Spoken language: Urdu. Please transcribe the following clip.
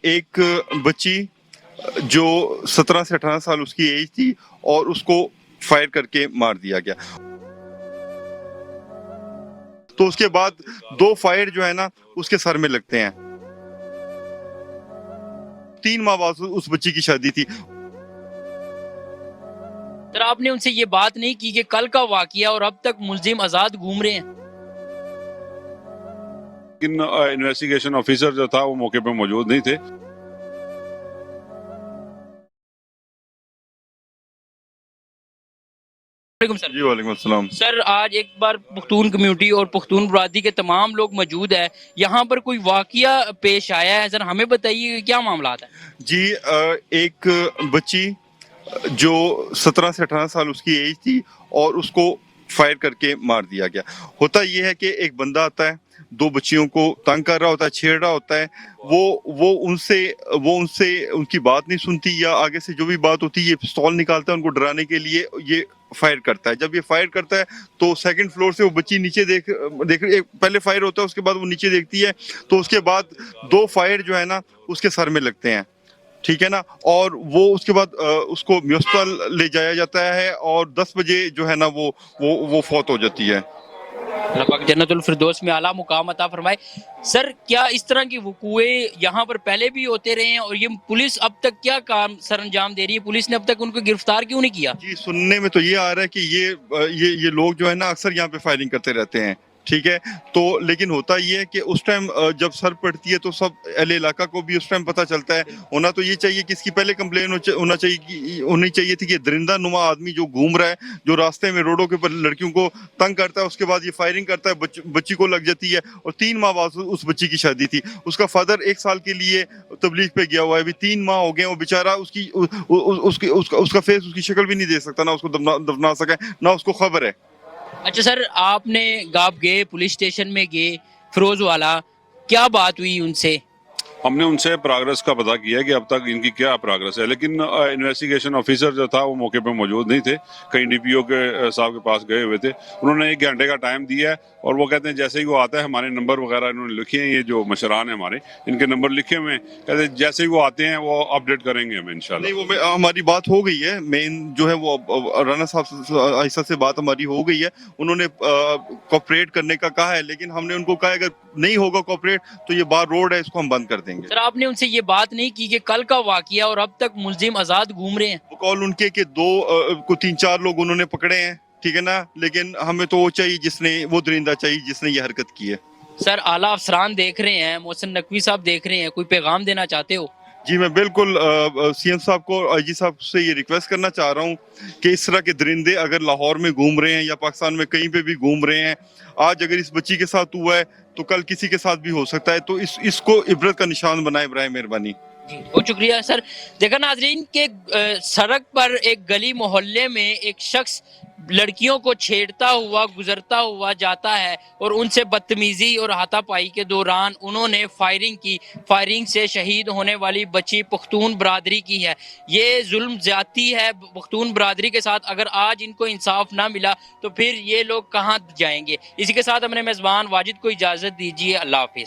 ایک بچی جو 17 سے 18 سال اس کی ایج تھی اور اس کو فائر کر کے مار دیا گیا. تو اس کے بعد 2 فائر جو ہے نا اس کے سر میں لگتے ہیں. 3 ماہ بعد اس بچی کی شادی تھی. سر آپ نے ان سے یہ بات نہیں کی کہ کل کا واقعہ اور اب تک ملزم آزاد گھوم رہے ہیں؟ لیکن انویسٹیگیشن آفیسر جو تھا وہ موقع پہ موجود نہیں تھے. سر جی وعلیکم السلام. سر آج ایک بار پختون کمیونٹی اور پختون برادری کے تمام لوگ موجود ہیں. یہاں پر کوئی واقعہ پیش آیا ہے، سر ہمیں بتائیے کیا معاملات ہیں؟ جی ایک بچی جو 17 سے 18 سال اس کی ایج تھی اور اس کو فائر کر کے مار دیا گیا. ہوتا یہ ہے کہ ایک بندہ آتا ہے، 2 بچیوں کو تنگ کر رہا ہوتا ہے، چھیڑ رہا ہوتا ہے. وہ ان سے ان کی بات نہیں سنتی، یا آگے سے جو بھی بات ہوتی ہے یہ پستول نکالتا ہے ان کو ڈرانے کے لیے، یہ فائر کرتا ہے. جب یہ فائر کرتا ہے تو سیکنڈ فلور سے وہ بچی نیچے دیکھ پہلے فائر ہوتا ہے، اس کے بعد وہ نیچے دیکھتی ہے تو اس کے بعد 2 فائر جو ہے نا اس کے سر میں لگتے ہیں. ٹھیک ہے نا. اور وہ اس کے بعد اس کو ہاسپٹل لے جایا جاتا ہے اور 10 بجے جو ہے نا وہ فوت ہو جاتی ہے. اللہ پاک جنت الفردوس میں اعلیٰ مقام عطا فرمائے. سر کیا اس طرح کی وقوعے یہاں پر پہلے بھی ہوتے رہے ہیں، اور یہ پولیس اب تک کیا کام سر انجام دے رہی ہے؟ پولیس نے اب تک ان کو گرفتار کیوں نہیں کیا؟ جی سننے میں تو یہ آ رہا ہے کہ یہ لوگ جو ہے نا اکثر یہاں پہ فائرنگ کرتے رہتے ہیں. ٹھیک ہے. تو لیکن ہوتا یہ ہے کہ اس ٹائم جب سر پڑتی ہے تو سب اہل علاقہ کو بھی اس ٹائم پتہ چلتا ہے. ہونا تو یہ چاہیے کہ اس کی پہلے کمپلین ہونی چاہیے تھی کہ درندہ نما آدمی جو گھوم رہا ہے، جو راستے میں روڈوں کے اوپر لڑکیوں کو تنگ کرتا ہے، اس کے بعد یہ فائرنگ کرتا ہے، بچی کو لگ جاتی ہے. اور 3 ماہ بعد اس بچی کی شادی تھی. اس کا فادر 1 سال کے لیے تبلیغ پہ گیا ہوا ہے. ابھی 3 ماہ ہو گئے. وہ بیچارہ اس کا فیس، اس کی شکل بھی نہیں دیکھ سکتا، نہ اس کو دفنا سکے، نہ اس کو خبر ہے. اچھا سر، آپ نے آپ گئے پولیس اسٹیشن میں گئے فیروز والا، کیا بات ہوئی ان سے؟ ہم نے ان سے پروگرس کا پتہ کیا کہ اب تک ان کی کیا پروگرس ہے، لیکن انویسٹیگیشن آفیسر جو تھا وہ موقع پہ موجود نہیں تھے. کہیں ڈی پی او کے صاحب کے پاس گئے ہوئے تھے. انہوں نے 1 گھنٹے کا ٹائم دیا ہے اور وہ کہتے ہیں جیسے ہی وہ آتا ہے، ہمارے نمبر وغیرہ انہوں نے لکھے ہیں، یہ جو مشران ہیں ہمارے، ان کے نمبر لکھے ہوئے ہیں. کہتے ہیں جیسے ہی وہ آتے ہیں وہ اپڈیٹ کریں گے ہمیں انشاءاللہ. نہیں، وہ ہماری بات ہو گئی ہے. مین جو ہے وہ رانا صاحب عائشہ سے بات ہماری ہو گئی ہے. انہوں نے کوپریٹ کرنے کا کہا ہے، لیکن ہم نے ان کو کہا اگر نہیں ہوگا کوپریٹ تو یہ بار روڈ ہے، اس کو ہم بند کر دیں گے. سر آپ نے ان سے یہ بات نہیں کی کہ کل کا واقعہ اور اب تک ملزم آزاد گھوم رہے ہیں؟ وہ کال ان کے کہ 3-4 لوگ انہوں نے پکڑے ہیں. ٹھیک ہے نا. لیکن ہمیں تو وہ چاہیے وہ درندہ چاہیے جس نے یہ حرکت کی ہے. سر اعلیٰ افسران دیکھ رہے ہیں، محسن نقوی صاحب دیکھ رہے ہیں، کوئی پیغام دینا چاہتے ہو؟ جی میں بالکل سی ایم صاحب کو، آئی جی صاحب سے یہ ریکویسٹ کرنا چاہ رہا ہوں کہ اس طرح کے درندے اگر لاہور میں گھوم رہے ہیں یا پاکستان میں کہیں پہ بھی گھوم رہے ہیں، آج اگر اس بچی کے ساتھ ہوا ہے تو کل کسی کے ساتھ بھی ہو سکتا ہے. تو اس کو عبرت کا نشان بنائے برائے مہربانی. جی بہت شکریہ سر. دیکھا ناظرین کہ سڑک پر ایک گلی محلے میں ایک شخص لڑکیوں کو چھیڑتا ہوا گزرتا ہوا جاتا ہے اور ان سے بدتمیزی اور ہاتھا پائی کے دوران انہوں نے فائرنگ کی. فائرنگ سے شہید ہونے والی بچی پختون برادری کی ہے. یہ ظلم زیادتی ہے پختون برادری کے ساتھ. اگر آج ان کو انصاف نہ ملا تو پھر یہ لوگ کہاں جائیں گے؟ اسی کے ساتھ اپنے میزبان واجد کو اجازت دیجیے. اللہ حافظ.